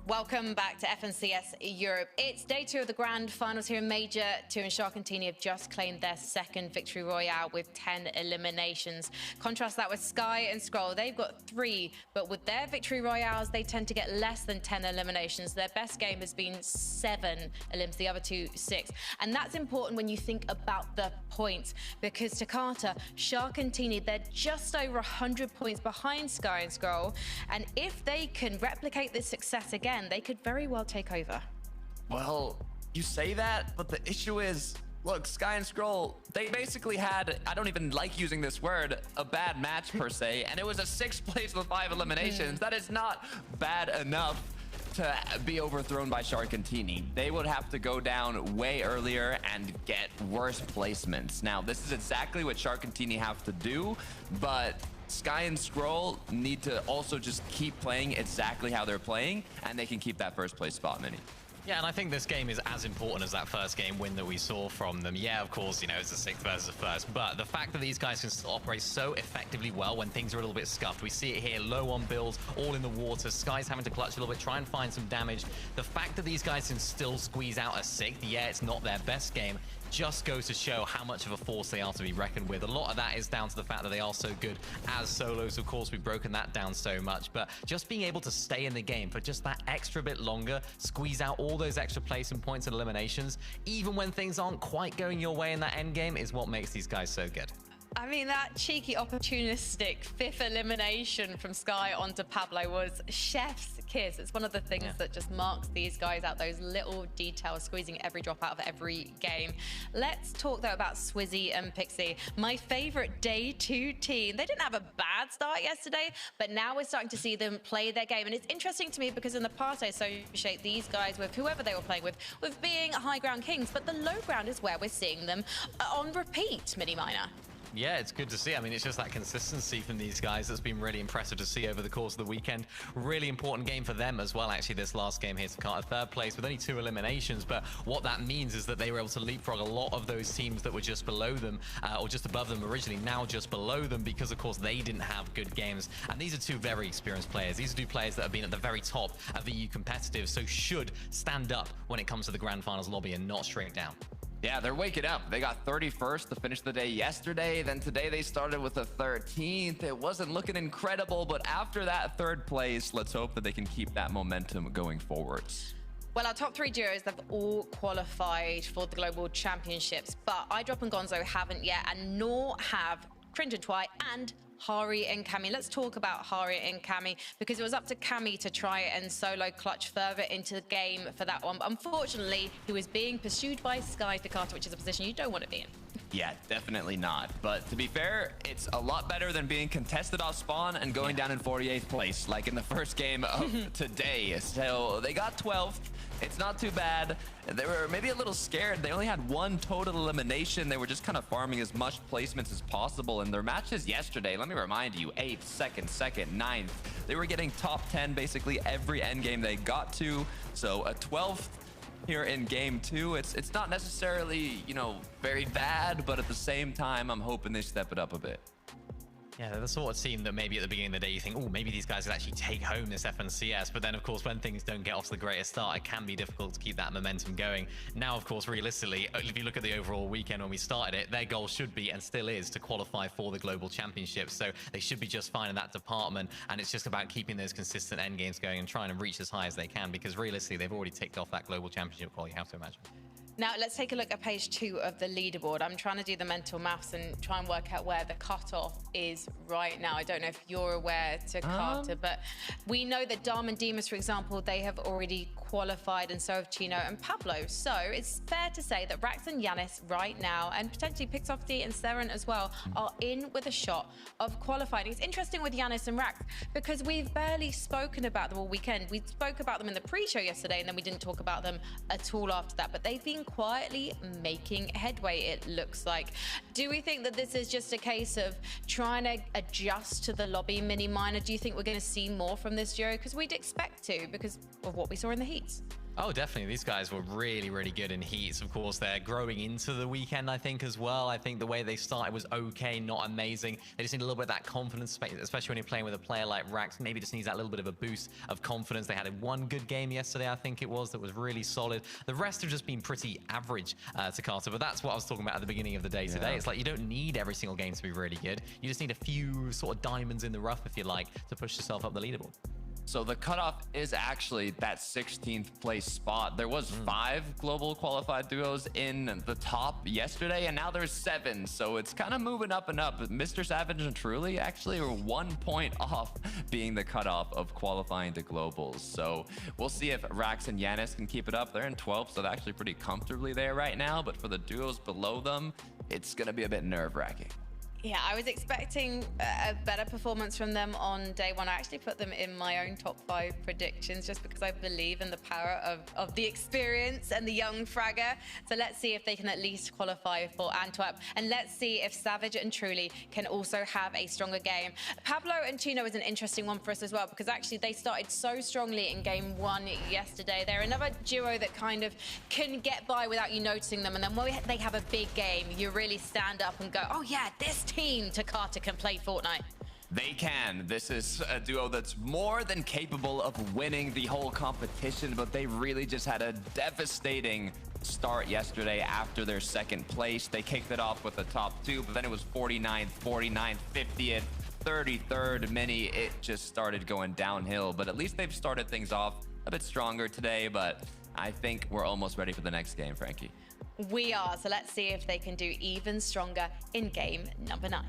Welcome back to FNCS Europe. It's day 2 of the grand finals here in Major 2, and Shark and Teeny have just claimed their second victory royale with 10 eliminations. Contrast that with Sky and Scroll. They've got 3, but with their victory royales, they tend to get less than 10 eliminations. Their best game has been 7 elims, the other 2, 6. And that's important when you think about the points, because Takata, Shark and Teeny, they're just over 100 points behind Sky and Scroll. And if they can replicate this success again, they could very well take over. Well, you say that, but the issue is, look, Sky and Scroll, they basically had, I don't even like using this word, a bad match per se, and it was a 6th place with 5 eliminations. That is not bad enough to be overthrown by Shark and Teeny. They would have to go down way earlier and get worse placements. Now, this is exactly what Shark and Teeny have to do, but Sky and Scroll need to also just keep playing exactly how they're playing, and they can keep that first place spot, Mini. Yeah, and I think this game is as important as that first game win that we saw from them. Yeah, of course, you know, it's a 6th versus a 1st, but the fact that these guys can still operate so effectively well when things are a little bit scuffed. We see it here, low on builds, all in the water. Sky's having to clutch a little bit, try and find some damage. The fact that these guys can still squeeze out a 6th, yeah, it's not their best game, just goes to show how much of a force they are to be reckoned with. A lot of that is down to the fact that they are so good as solos. Of course, we've broken that down so much, but just being able to stay in the game for just that extra bit longer, squeeze out all those extra placement points and eliminations, even when things aren't quite going your way in that end game, is what makes these guys so good. I mean, that cheeky, opportunistic 5th elimination from Sky onto Pablo was chef's kiss. It's one of the things that just marks these guys out, those little details, squeezing every drop out of every game. Let's talk, though, about Swizzy and Pixie, my favorite day 2 team. They didn't have a bad start yesterday, but now we're starting to see them play their game. And it's interesting to me because in the past, I associate these guys with whoever they were playing with being high ground kings, but the low ground is where we're seeing them on repeat, Mini Miner. Yeah, it's good to see. I mean, it's just that consistency from these guys that's been really impressive to see over the course of the weekend. Really important game for them as well, actually, this last game here. Takata 3rd place with only 2 eliminations, but what that means is that they were able to leapfrog a lot of those teams that were just below them, or just above them originally, now just below them, because, of course, they didn't have good games. And these are 2 very experienced players. These are 2 players that have been at the very top of the EU competitive, so should stand up when it comes to the Grand Finals lobby and not shrink down. Yeah, they're waking up. They got 31st to finish the day yesterday. Then today they started with a 13th. It wasn't looking incredible, but after that 3rd place, let's hope that they can keep that momentum going forwards. Well, our top 3 duos, they've all qualified for the Global Championships, but iDrop and Gonzo haven't yet, and nor have Cringe and Twy and Hari and Cammy. Let's talk about Hari and Cammy, because it was up to Cammy to try and solo clutch further into the game for that one. But unfortunately, he was being pursued by Sky Takata, which is a position you don't want to be in. Yeah, definitely not. But to be fair, it's a lot better than being contested off spawn and going down in 48th place, like in the first game of today. So they got 12th. It's not too bad. They were maybe a little scared. They only had 1 total elimination. They were just kind of farming as much placements as possible. In their matches yesterday, let me remind you, 8th, 2nd, 9th. They were getting top 10 basically every end game they got to. So a 12th here in game 2. It's not necessarily, you know, very bad, but at the same time, I'm hoping they step it up a bit. Yeah, they're the sort of team that maybe at the beginning of the day you think, oh, maybe these guys could actually take home this FNCS. But then, of course, when things don't get off to the greatest start, it can be difficult to keep that momentum going. Now, of course, realistically, if you look at the overall weekend when we started it, their goal should be, and still is, to qualify for the Global Championships. So they should be just fine in that department. And it's just about keeping those consistent end games going and trying to reach as high as they can, because realistically, they've already ticked off that Global Championship qual, you have to imagine. Now, let's take a look at page 2 of the leaderboard. I'm trying to do the mental maths and try and work out where the cutoff is right now. I don't know if you're aware, Takata, but we know that Dom and Demas, for example, they have already qualified, and so have Chino and Pablo. So it's fair to say that Rax and Yanis right now, and potentially Pixofty and Seren as well, are in with a shot of qualifying. It's interesting with Yanis and Rax because we've barely spoken about them all weekend. We spoke about them in the pre-show yesterday, and then we didn't talk about them at all after that, but they've been quietly making headway, it looks like. Do we think that this is just a case of trying to adjust to the lobby, Mini Miner? Do you think we're going to see more from this duo? Because we'd expect to, because of what we saw in the heats. Oh, definitely. These guys were really, really good in heats. Of course, they're growing into the weekend, I think, as well. I think the way they started was okay, not amazing. They just need a little bit of that confidence, especially when you're playing with a player like Rax. Maybe just needs that little bit of a boost of confidence. They had one good game yesterday, I think it was, that was really solid. The rest have just been pretty average to Carter, but that's what I was talking about at the beginning of the day today. It's like you don't need every single game to be really good. You just need a few sort of diamonds in the rough, if you like, to push yourself up the leaderboard. So the cutoff is actually that 16th place spot. There was 5 global qualified duos in the top yesterday, and now there's 7. So it's kind of moving up and up. Mr. Savage and Truly actually are 1 point off being the cutoff of qualifying to globals. So we'll see if Rax and Yanis can keep it up. They're in 12th, so they're actually pretty comfortably there right now. But for the duos below them, it's going to be a bit nerve-wracking. Yeah, I was expecting a better performance from them on day one. I actually put them in my own top 5 predictions just because I believe in the power of the experience and the young fragger. So let's see if they can at least qualify for Antwerp. And let's see if Savage and Truly can also have a stronger game. Pablo and Chino is an interesting one for us as well because actually they started so strongly in game 1 yesterday. They're another duo that kind of can get by without you noticing them. And then when they have a big game, you really stand up and go, oh yeah, this team to Carter can play Fortnite. They can. This is a duo that's more than capable of winning the whole competition, but they really just had a devastating start yesterday after their second place. They kicked it off with the top 2, but then it was 49th, 49th, 50th, 33rd, mini. It just started going downhill, but at least they've started things off a bit stronger today, but I think we're almost ready for the next game, Frankie. We are, so let's see if they can do even stronger in game number 9.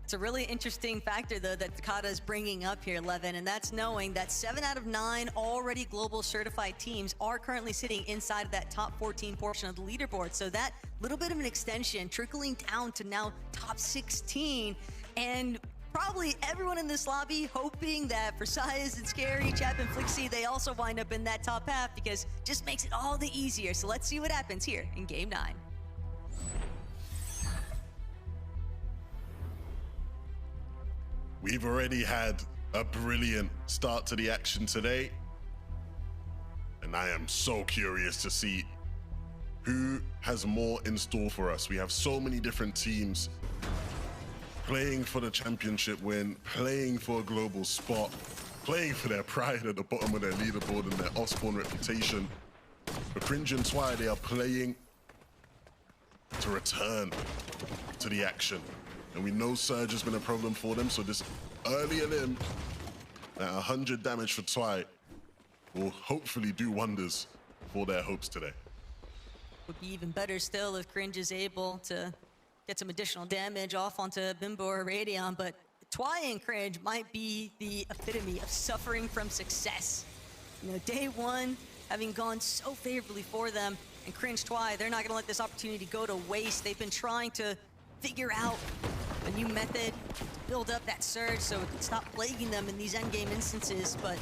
It's a really interesting factor, though, that Takata is bringing up here, Levin, and that's knowing that 7 out of 9 already global certified teams are currently sitting inside of that top 14 portion of the leaderboard. So that little bit of an extension trickling down to now top 16, and probably everyone in this lobby hoping that for Sias and Scary, Chap and Flixie, they also wind up in that top half because it just makes it all the easier. So let's see what happens here in game 9. We've already had a brilliant start to the action today, and I am so curious to see who has more in store for us. We have so many different teams playing for the championship win, playing for a global spot, playing for their pride at the bottom of their leaderboard and their Osborne reputation. For Cringe and Twy, they are playing to return to the action. And we know Surge has been a problem for them, so this early limb at 100 damage for Twy will hopefully do wonders for their hopes today. Would be even better still if Cringe is able to get some additional damage off onto Bimbo or Radion, but Twy and Cringe might be the epitome of suffering from success. You know, day 1 having gone so favorably for them, and Cringe Twy, they're not gonna let this opportunity go to waste. They've been trying to figure out a new method to build up that surge so it can stop plaguing them in these endgame instances, but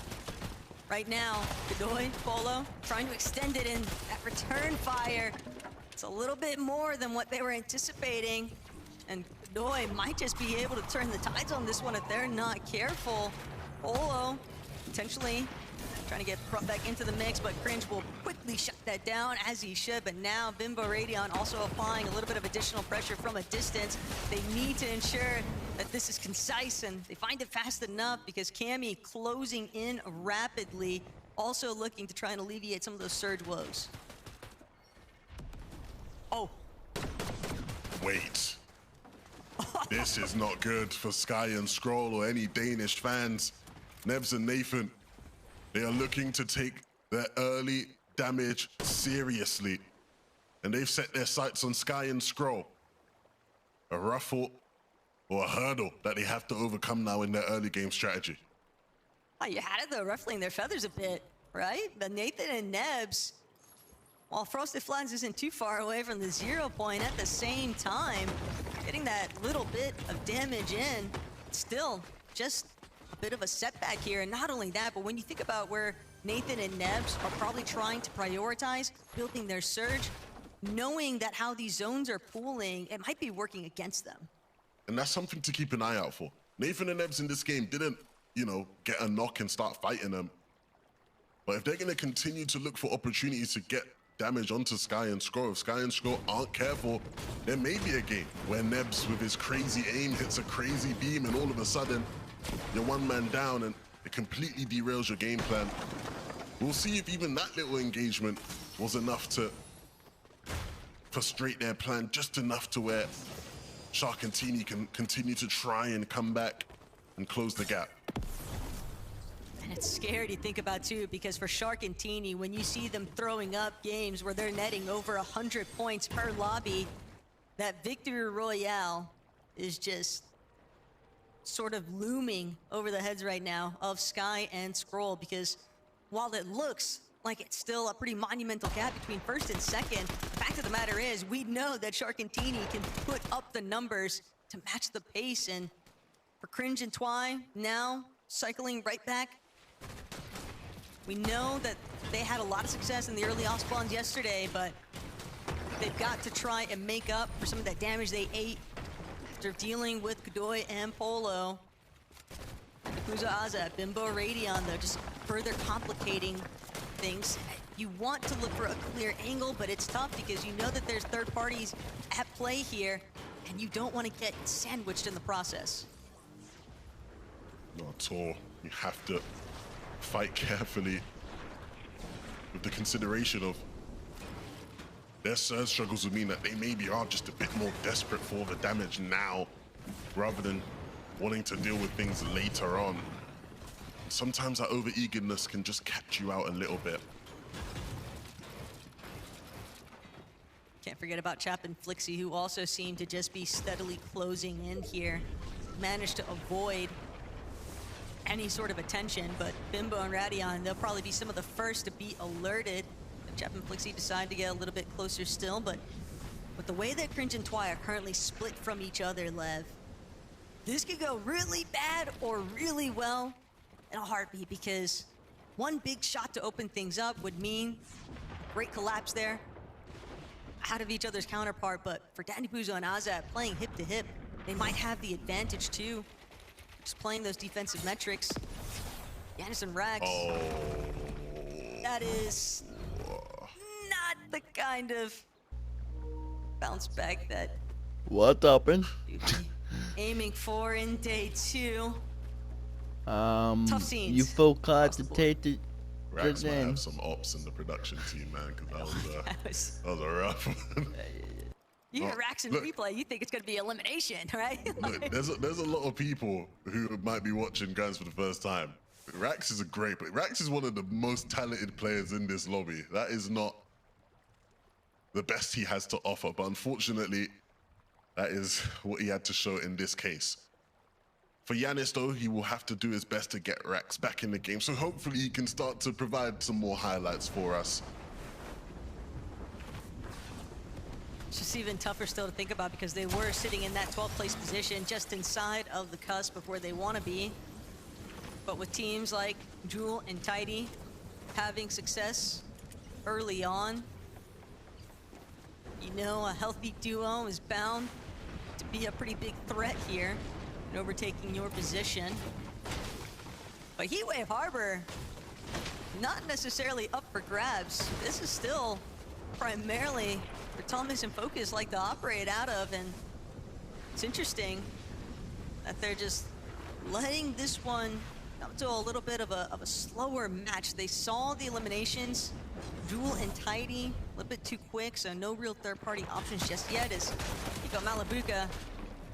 right now, Godoy, Polo, trying to extend it in that return fire. It's a little bit more than what they were anticipating, and Godoy might just be able to turn the tides on this one if they're not careful. Polo potentially trying to get brought back into the mix, but Cringe will quickly shut that down, as he should. But now Bimbo Radion also applying a little bit of additional pressure from a distance. They need to ensure that this is concise, and they find it fast enough because Cammy closing in rapidly, also looking to try and alleviate some of those surge woes. Oh. Wait. This is not good for Sky and Scroll or any Danish fans. Nebs and Nathan, they are looking to take their early damage seriously. And they've set their sights on Sky and Scroll. A ruffle or a hurdle that they have to overcome now in their early game strategy. Oh, you had it though, ruffling their feathers a bit, right? But Nathan and Nebs, while Frosted Flans isn't too far away from the 0 point, at the same time, getting that little bit of damage in, still just a bit of a setback here. And not only that, but when you think about where Nathan and Nebs are probably trying to prioritize building their surge, knowing that how these zones are pooling, it might be working against them. And that's something to keep an eye out for. Nathan and Nebs in this game didn't, you know, get a knock and start fighting them. But if they're going to continue to look for opportunities to get damage onto Sky and Skrull, if Sky and Skrull aren't careful, there may be a game where Nebs with his crazy aim hits a crazy beam and all of a sudden you're one man down and it completely derails your game plan. We'll see if even that little engagement was enough to frustrate their plan, just enough to where Shark and Teeny can continue to try and come back and close the gap. And it's scary to think about too, because for Shark and Teeny, when you see them throwing up games where they're netting over 100 points per lobby, that victory royale is just sort of looming over the heads right now of Sky and Skrull, because while it looks like it's still a pretty monumental gap between first and second, the fact of the matter is we know that Shark and Teeny can put up the numbers to match the pace. And for Cringe and Twy, now cycling right back, we know that they had a lot of success in the early off spawns yesterday, but they've got to try and make up for some of that damage they ate after dealing with Godoy and Polo. Yakuza Aza, Bimbo Radion, though, just further complicating things. You want to look for a clear angle, but it's tough because you know that there's third parties at play here, and you don't want to get sandwiched in the process. Not at all. You have to fight carefully with the consideration of their surge struggles would mean that they maybe are just a bit more desperate for the damage now rather than wanting to deal with things later on. Sometimes that over-eagerness can just catch you out a little bit. Can't forget about Chap and Flixie, who also seem to just be steadily closing in here. Managed to avoid any sort of attention, but Bimbo and Radion, they'll probably be some of the first to be alerted. Chap and Flixie decide to get a little bit closer still, but with the way that Cringe and Twy are currently split from each other, Lev, this could go really bad or really well in a heartbeat, because one big shot to open things up would mean great collapse there out of each other's counterpart. But for Danny Puzo and Azat playing hip to hip, they might have the advantage too, just playing those defensive metrics. Yanis and Rags, that is not the kind of bounce back that what happened? you'd be aiming for in day two. Tough scenes. You forgot to take the Rax might have some ops in the production team, man, because that was a rough one. You hear Rax in replay, you think it's going to be elimination, right? Look, there's a lot of people who might be watching guys for the first time. Rax is a great player. Rax is one of the most talented players in this lobby. That is not the best he has to offer, but unfortunately, that is what he had to show in this case. For Yanis, though, he will have to do his best to get Rax back in the game, so hopefully he can start to provide some more highlights for us. It's just even tougher still to think about, because they were sitting in that 12th place position just inside of the cusp of where they want to be. But with teams like Jewel and Tidy having success early on, you know a healthy duo is bound to be a pretty big threat here in overtaking your position. But Heatwave Harbor, not necessarily up for grabs. This is still primarily where Thomas and Focus like to operate out of, and it's interesting that they're just letting this one come to a little bit of a slower match. They saw the eliminations, Jewel and Tidy, a little bit too quick, so no real third-party options just yet. As you got Malabuka,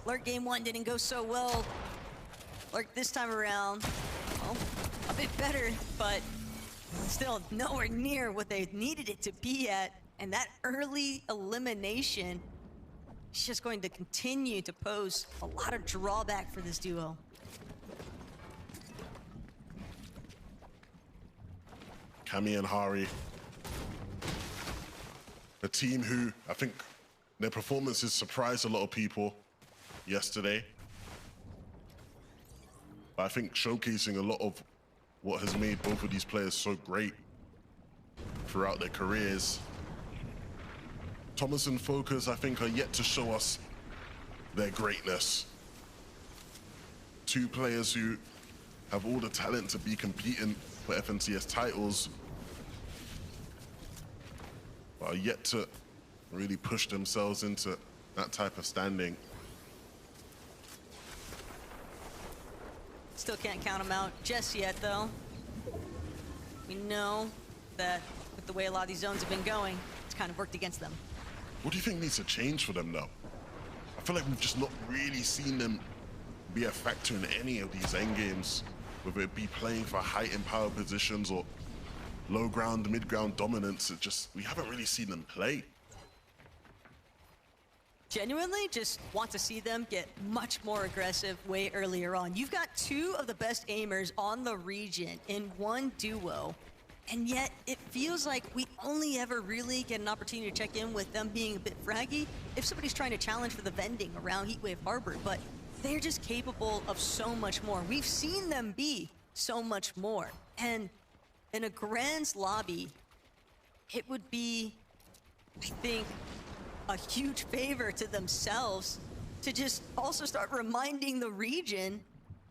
Lurk game one didn't go so well. Lurk this time around, well, a bit better, but still nowhere near what they needed it to be at. And that early elimination is just going to continue to pose a lot of drawback for this duo. Cammy and Hari, a team who I think their performances surprised a lot of people yesterday. But I think showcasing a lot of what has made both of these players so great throughout their careers. Thomas and Focus, I think, are yet to show us their greatness. Two players who have all the talent to be competing for FNCS titles, but are yet to really push themselves into that type of standing. Still can't count them out just yet, though. We know that with the way a lot of these zones have been going, it's kind of worked against them. What do you think needs to change for them, though? I feel like we've just not really seen them be a factor in any of these endgames, whether it be playing for height and power positions or low ground, mid ground dominance. It just, we haven't really seen them play. Genuinely just want to see them get much more aggressive way earlier on. You've got two of the best aimers on the region in one duo, and yet it feels like we only ever really get an opportunity to check in with them being a bit fraggy if somebody's trying to challenge for the vending around Heatwave Harbor, but they're just capable of so much more. We've seen them be so much more, and in a Grand's lobby, it would be, I think, a huge favor to themselves to just also start reminding the region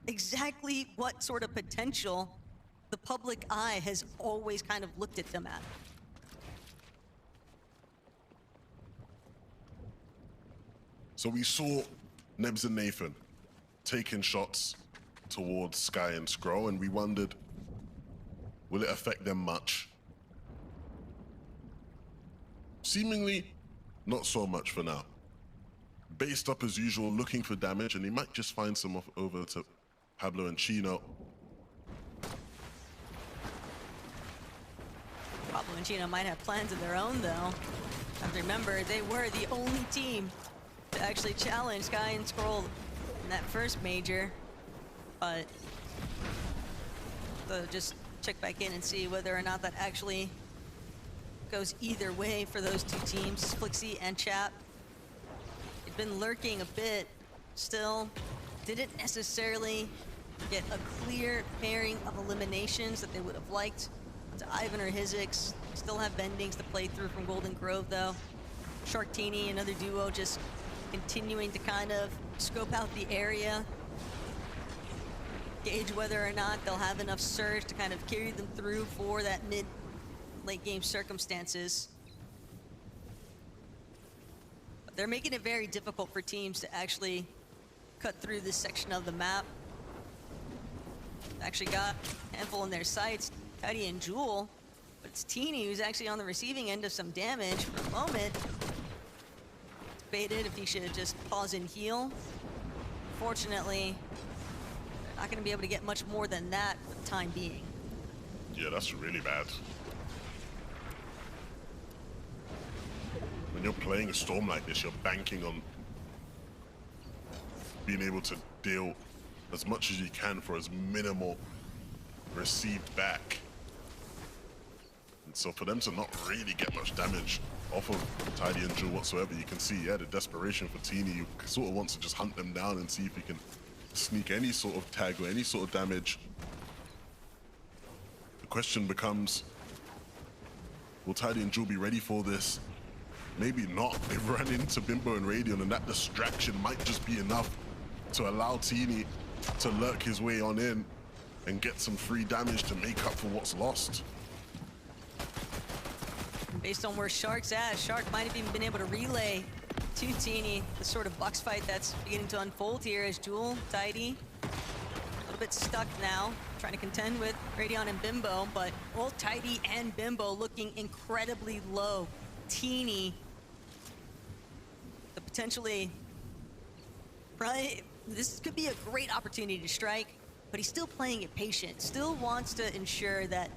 exactly what sort of potential the public eye has always kind of looked at them at. So we saw Nebs and Nathan taking shots towards Sky and Scroll, and we wondered, will it affect them much? Seemingly, not so much for now. Based up as usual, looking for damage, and he might just find some off over to Pablo and Chino. Pablo and Chino might have plans of their own, though. Have to remember, they were the only team to actually challenge Sky and Scroll in that first major. But so just check back in and see whether or not that actually goes either way for those two teams, Flixie and Chap. They've been lurking a bit, still didn't necessarily get a clear pairing of eliminations that they would have liked. To Ivan or Hizix, still have bendings to play through from Golden Grove though. Sharktini, another duo, just continuing to kind of scope out the area, gauge whether or not they'll have enough surge to kind of carry them through for that late game circumstances. But they're making it very difficult for teams to actually cut through this section of the map. Actually got a handful in their sights, Tidy and Jewel, but it's Teeny who's actually on the receiving end of some damage for a moment. It's baited if he should just pause and heal. Fortunately, they're not going to be able to get much more than that for the time being. Yeah, that's really bad. When you're playing a storm like this, you're banking on being able to deal as much as you can for as minimal received back. And so for them to not really get much damage off of Tidy and Jewel whatsoever, you can see, yeah, the desperation for Teeny. You sort of wants to just hunt them down and see if he can sneak any sort of tag or any sort of damage. The question becomes, will Tidy and Jewel be ready for this? Maybe not. They've run into Bimbo and Radion, and that distraction might just be enough to allow Teeny to lurk his way on in and get some free damage to make up for what's lost. Based on where Shark's at, Shark might have even been able to relay to Teeny the sort of box fight that's beginning to unfold here as Jewel, Tidy, a little bit stuck now, trying to contend with Radion and Bimbo, but both Tidy and Bimbo looking incredibly low. Teeny, the potentially, this could be a great opportunity to strike, but he's still playing it patient, still wants to ensure that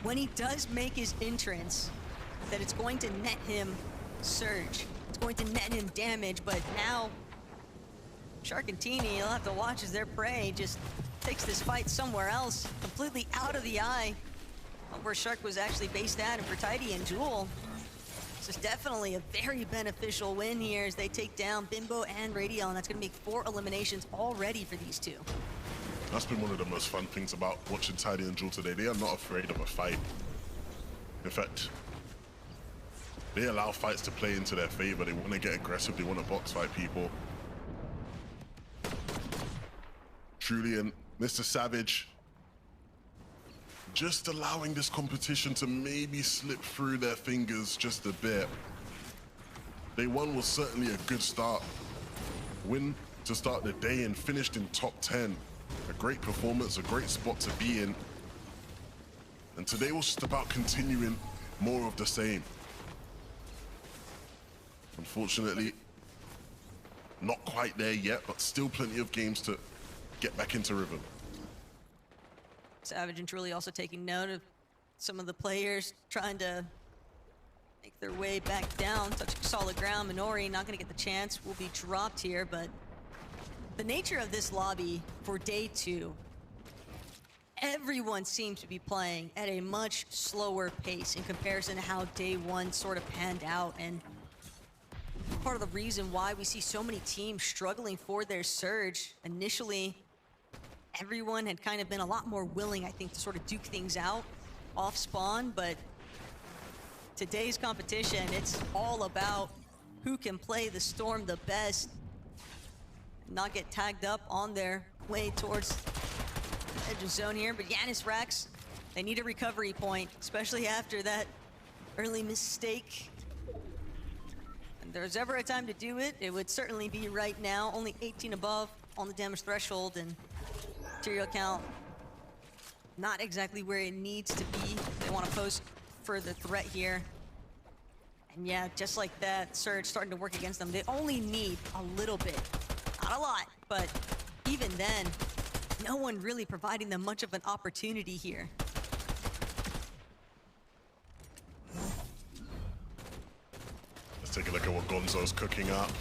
when he does make his entrance, that it's going to net him surge, it's going to net him damage, but now Shark and Teeny, you'll have to watch as their prey just takes this fight somewhere else, completely out of the eye of where Shark was actually based at, and for Tidy and Jewel, this is definitely a very beneficial win here as they take down Bimbo and Radion. That's going to make 4 eliminations already for these two. That's been one of the most fun things about watching Tidy and Jewel today. They are not afraid of a fight. In fact, they allow fights to play into their favor. They want to get aggressive. They want to box fight people. Truly, and Mr. Savage just allowing this competition to maybe slip through their fingers just a bit. Day one was certainly a good start. Win to start the day and finished in top 10. A great performance, a great spot to be in. And today was just about continuing more of the same. Unfortunately, not quite there yet, but still plenty of games to get back into rhythm. Savage and Truly also taking note of some of the players trying to make their way back down, touching solid ground. Minori not going to get the chance, will be dropped here, but the nature of this lobby for day two, everyone seems to be playing at a much slower pace in comparison to how day one sort of panned out, and part of the reason why we see so many teams struggling for their surge. Initially, everyone had kind of been a lot more willing, I think, to sort of duke things out off spawn, but today's competition, it's all about who can play the Storm the best, not get tagged up on their way towards the edge of zone here. But Yanis Rax, they need a recovery point, especially after that early mistake. And there's ever a time to do it, it would certainly be right now. Only 18 above on the damage threshold, and material count not exactly where it needs to be. They want to pose further threat here. And yeah, just like that, Surge starting to work against them. They only need a little bit. Not a lot, but even then, no one really providing them much of an opportunity here. Let's take a look at what Gonzo's cooking up.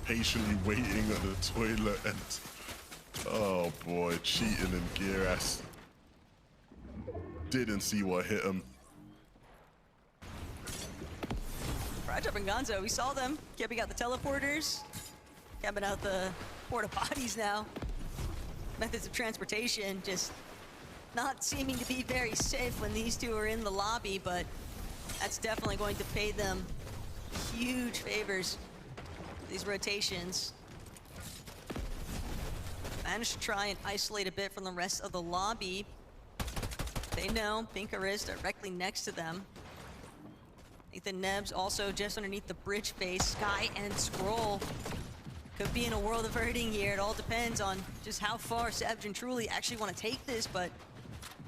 Patiently waiting at the toilet and... oh boy, cheating and Geras. Didn't see what hit him. Rajab and Gonzo, we saw them camping out the teleporters, camping out the porta potties now. Methods of transportation just not seeming to be very safe when these two are in the lobby, but that's definitely going to pay them huge favors, these rotations. Managed to try and isolate a bit from the rest of the lobby. They know Pinker is directly next to them. Nathan Nebs also just underneath the bridge face. Sky and Scroll could be in a world of hurting here. It all depends on just how far Savage and Truly actually want to take this, but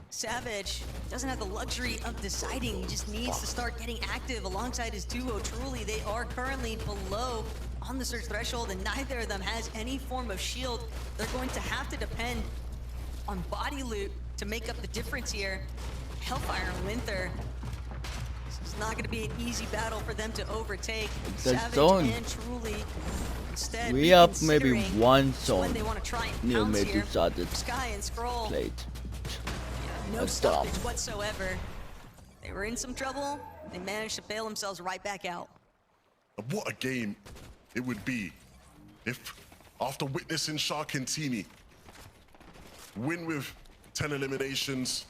Savage doesn't have the luxury of deciding. He just needs to start getting active alongside his duo, Truly. They are currently below on the search threshold, and neither of them has any form of shield. They're going to have to depend on body loot to make up the difference here. Hellfire and Winter. It's not going to be an easy battle for them to overtake. Savage and Truly instead we have maybe reconsidering one when zone they want to try and near pounce maybe here. started Sky and Scroll, played. no That's stoppage dumb. whatsoever. They were in some trouble. They managed to bail themselves right back out. What a game it would be if, after witnessing Sharkentini win with 10 eliminations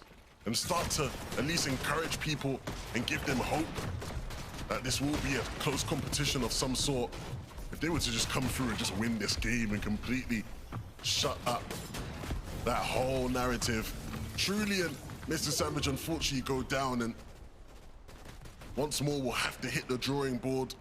and start to at least encourage people and give them hope that this will be a close competition of some sort, if they were to just come through and just win this game and completely shut up that whole narrative, Truly and Mr. Savage unfortunately go down, and once more we'll have to hit the drawing board.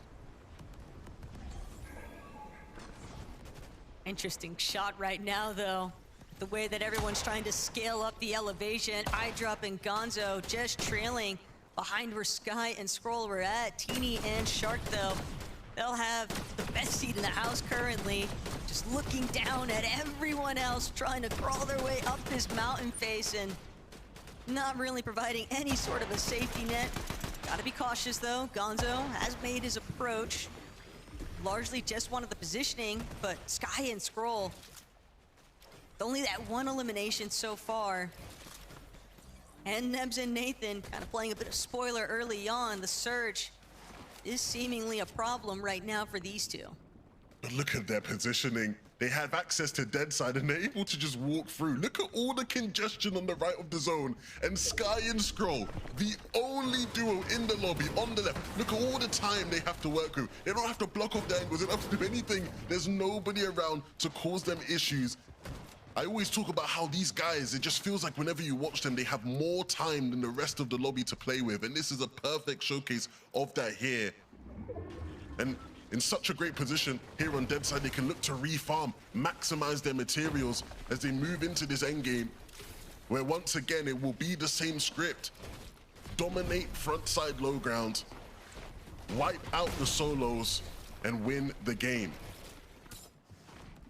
Interesting shot right now, though. The way that everyone's trying to scale up the elevation. iDrop and Gonzo just trailing behind where Sky and Scroll were at. Teeny and Shark, though, they'll have the best seat in the house currently. Just looking down at everyone else trying to crawl their way up this mountain face and not really providing any sort of a safety net. Gotta be cautious, though. Gonzo has made his approach. Largely just wanted the positioning, but Sky and Scroll, only that one elimination so far. And Nebs and Nathan kind of playing a bit of spoiler early on. The surge is seemingly a problem right now for these two. But look at their positioning. They have access to dead side and they're able to just walk through. Look at all the congestion on the right of the zone. And Sky and Scroll, the only duo in the lobby on the left. Look at all the time they have to work with. They don't have to block off the angles. They don't have to do anything. There's nobody around to cause them issues. I always talk about how these guys, it just feels like whenever you watch them, they have more time than the rest of the lobby to play with. And this is a perfect showcase of that here. And in such a great position here on dead side, they can look to refarm, maximize their materials as they move into this end game, where once again, it will be the same script. Dominate front side low ground, wipe out the solos, and win the game.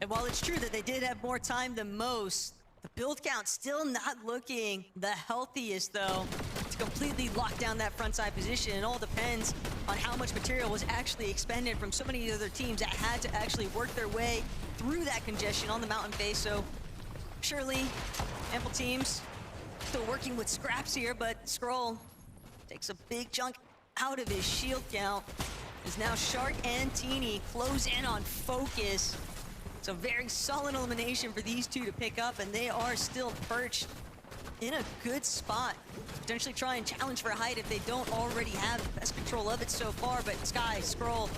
And while it's true that they did have more time than most, the build count still not looking the healthiest, though, to completely lock down that frontside position. It all depends on how much material was actually expended from so many other teams that had to actually work their way through that congestion on the mountain face. So surely, ample teams still working with scraps here, but Scroll takes a big chunk out of his shield count. As now Shark and Teeny close in on Focus. It's a very solid elimination for these two to pick up, and they are still perched in a good spot. Potentially try and challenge for a height if they don't already have the best control of it so far, but Sky, Scroll,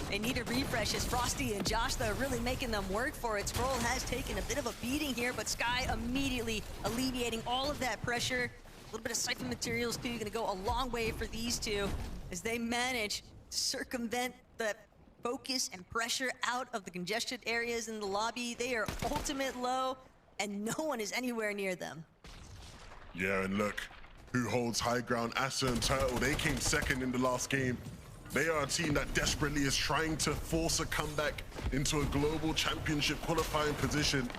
they need a refresh as Frosty and Josh, they're really making them work for it. Scroll has taken a bit of a beating here, but Sky immediately alleviating all of that pressure. A little bit of siphon materials too, gonna go a long way for these two as they manage to circumvent the focus and pressure out of the congested areas in the lobby. They are ultimate low, and no one is anywhere near them. Yeah, and look, who holds high ground? Asa and Turtle, they came second in the last game. They are a team that desperately is trying to force a comeback into a global championship qualifying position.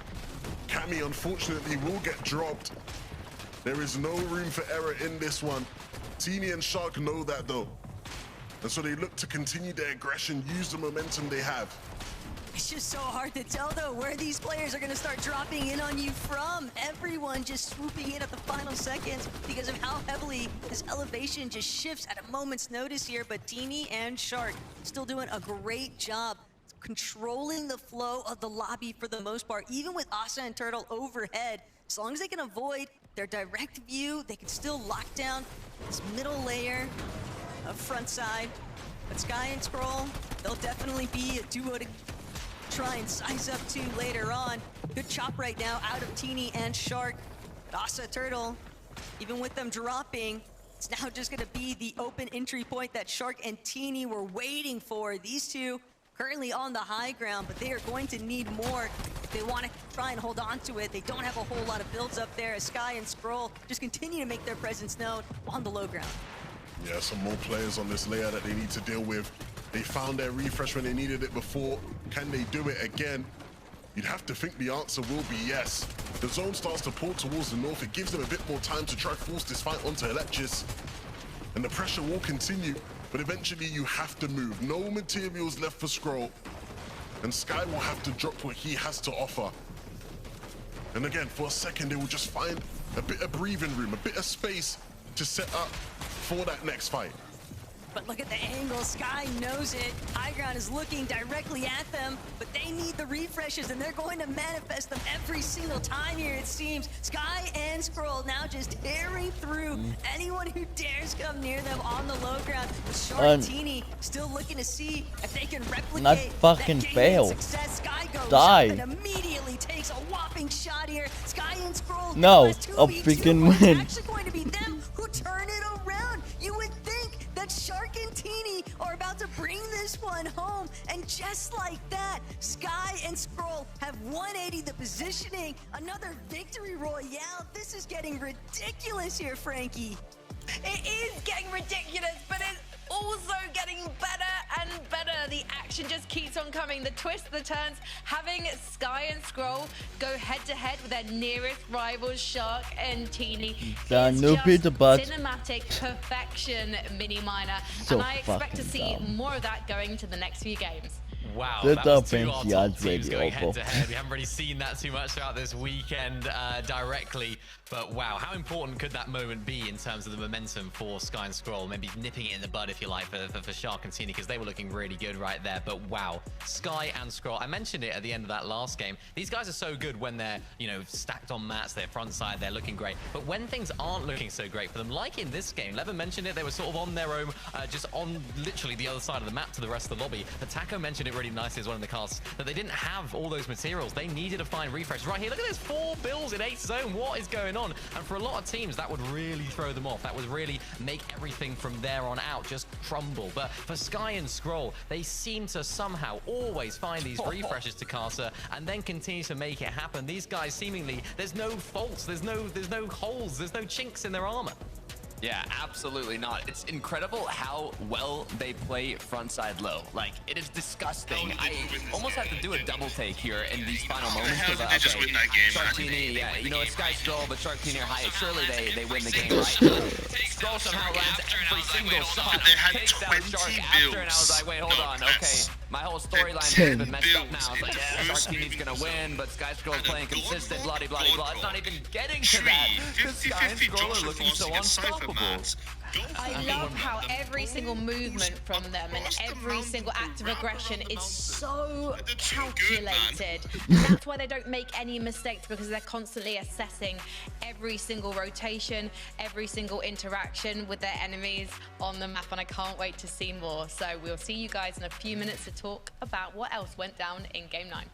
Cammy, unfortunately, will get dropped. There is no room for error in this one. Teeny and Shark know that, though. And so they look to continue their aggression, use the momentum they have. It's just so hard to tell, though, where these players are going to start dropping in on you from. Everyone just swooping in at the final seconds because of how heavily this elevation just shifts at a moment's notice here. But Teeny and Shark still doing a great job controlling the flow of the lobby for the most part, even with Asa and Turtle overhead. As long as they can avoid their direct view, they can still lock down this middle layer of front side. But Sky and Scroll, they'll definitely be a duo to try and size up to later on. Good chop right now out of Teeny and Shark. But Asa, Turtle, even with them dropping, it's now just gonna be the open entry point that Shark and Teeny were waiting for. These two currently on the high ground, but they are going to need more if they want to try and hold on to it. They don't have a whole lot of builds up there as Sky and Scroll just continue to make their presence known on the low ground. Yeah, some more players on this layer that they need to deal with. They found their refresh when they needed it before. Can they do it again? You'd have to think the answer will be yes. The zone starts to pull towards the north. It gives them a bit more time to try force this fight onto Electris. And the pressure will continue, but eventually you have to move. No materials left for Scroll. And Sky will have to drop what he has to offer. And again, for a second, they will just find a bit of breathing room, a bit of space to set up for that next fight. But look at the angle, Sky knows it. High ground is looking directly at them, but they need the refreshes and they're going to manifest them every single time here, it seems. Sky and Scroll now just tearing through anyone who dares come near them on the low ground. But Shark Teeny still looking to see if they can replicate not fucking that fail. Success. Sky goes Die. up and immediately takes a whopping shot here. Sky and Scroll. No, a a freaking win. It's actually going to be them who turn it around. You would think that Shark and Teeny are about to bring this one home, and just like that, Sky and Scroll have 180 the positioning. Another victory royale. This is getting ridiculous here, Frankie. It is getting ridiculous, but it's also getting better and better. The action just keeps on coming. The twists, the turns, having Sky and Scroll go head to head with their nearest rivals, Shark and Teeny. The It's new just Peter Butt. cinematic perfection, Mini Miner. So and I expect to fucking see dumb. more of that going to the next few games. Wow, The that was two of our offense, top yeah, teams it's going really awful. head to head. We haven't really seen that too much throughout this weekend directly, but wow, how important could that moment be in terms of the momentum for Sky and Scroll? Maybe nipping it in the bud, if you like, for Shark and Teeny, because they were looking really good right there. But wow, Sky and Scroll, I mentioned it at the end of that last game. These guys are so good when they're, you know, stacked on mats, they're front side, they're looking great. But when things aren't looking so great for them, like in this game, Levin mentioned it, they were sort of on their own, just on literally the other side of the map to the rest of the lobby. But Taco mentioned it really nicely as well in the cards that they didn't have all those materials. They needed to find refreshes. Right here, look at this, 4 bills in 8th zone. What is going on? And for a lot of teams, that would really throw them off. That would really make everything from there on out just crumble. But for Sky and Scroll, they seem to somehow always find these refreshes to Carter and then continue to make it happen. These guys seemingly, there's no faults, there's no holes, there's no chinks in their armor. Yeah, absolutely not. It's incredible how well they play frontside low. Like, it is disgusting. I almost have to do a double take here in these final moments. How did they just win that game? Sharktini, yeah, you know, it's Sky Scroll, but Sharktini are high. Surely they win the game, right? Scroll somehow lands every single shot. They had Takes down 20 Shark after, and I was like, wait, hold on, okay. My whole storyline has been messed up now. It's like, yeah, Sharktini's gonna win, but Sky Scroll's playing consistent, bloody, bloody, bloody. It's not even getting to that, because Sky and Scroll are looking so unstoppable. I love how every single movement from them and every single act of aggression is so calculated. And that's why they don't make any mistakes, because they're constantly assessing every single rotation, every single interaction with their enemies on the map, and I can't wait to see more. So we'll see you guys in a few minutes to talk about what else went down in Game 9.